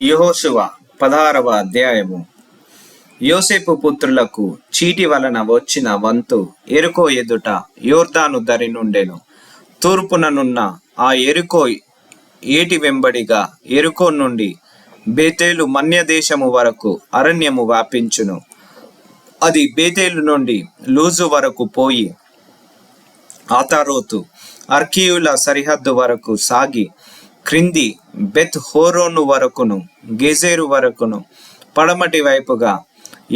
యెహోషువ 16వ అధ్యాయము. యోసేపు పుత్రులకు చీటి వలన వచ్చిన వంతు యెరికో ఎదుట యోర్దాను దరి నుండెను. తూర్పుననున్న ఆ యెరికో ఏటి వెంబడిగా యెరికో నుండి బేతేలు మన్యదేశము వరకు అరణ్యము వ్యాపించును. అది బేతేలు నుండి లూజు వరకు పోయి ఆతారోతు అర్కీయుల సరిహద్దు వరకు సాగి క్రింది బెత్ హోరోను వరకును గెజెరు వరకును పడమటి వైపుగా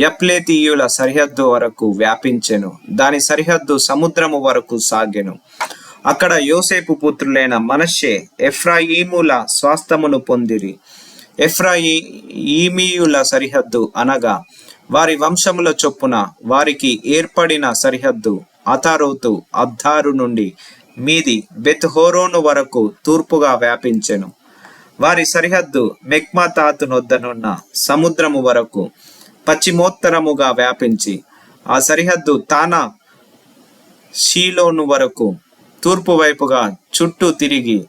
యప్లేతీయుల సరిహద్దు వరకు వ్యాపించెను. దాని సరిహద్దు సముద్రము వరకు సాగెను. అక్కడ యోసేపు పుత్రులైన మనష్షే ఎఫ్రాయిముల స్వాస్థ్యమును పొందిరి. ఎఫ్రాయిమీయుల సరిహద్దు అనగా వారి వంశముల చొప్పున వారికి ఏర్పడిన సరిహద్దు అతారోతు అబ్దారు నుండి మీది బెత్ హోరోను వరకు తూర్పుగా వ్యాపించెను. వారి సరిహద్దు మెక్మతాతు నొద్దనున్న సముద్రము వరకు పశ్చిమోత్తరముగా వ్యాపించి ఆ సరిహద్దు తానా షీలోను వరకు తూర్పు వైపుగా చుట్టూ తిరిగి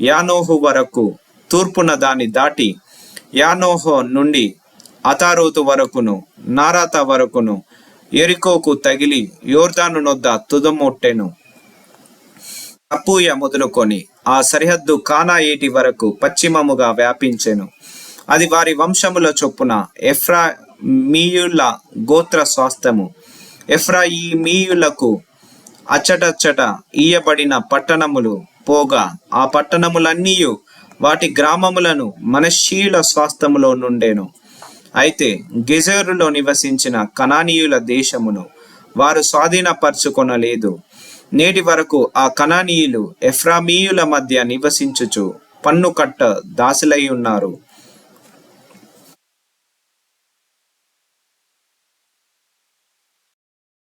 యానోహు వరకు తూర్పున దాన్ని దాటి యానోహు నుండి అతారోతు వరకును నారాత వరకును యెరికోకు తగిలి యోర్దాను నొద్ద తుదముట్టెను. తప్పూయ మొదలుకొని ఆ సరిహద్దు కానా ఏటి వరకు పశ్చిమముగా వ్యాపించెను. అది వారి వంశముల చొప్పున ఎఫ్రాయిమీయుల గోత్ర స్వాస్థ్యము. ఎఫ్రాయిమీయులకు అచ్చటచ్చట ఇయ్యబడిన పట్టణములు పోగా ఆ పట్టణములన్నీయు వాటి గ్రామములను మనష్షీయుల స్వాస్థ్యములో నుండెను. అయితే గెజెరులో నివసించిన కనానీయుల దేశమును వారు స్వాధీనపరచుకొనలేదు. నేటి వరకు ఆ కనానీయులు ఎఫ్రామీయుల మధ్య నివసించుచు పన్ను కట్ట దాసులై ఉన్నారు.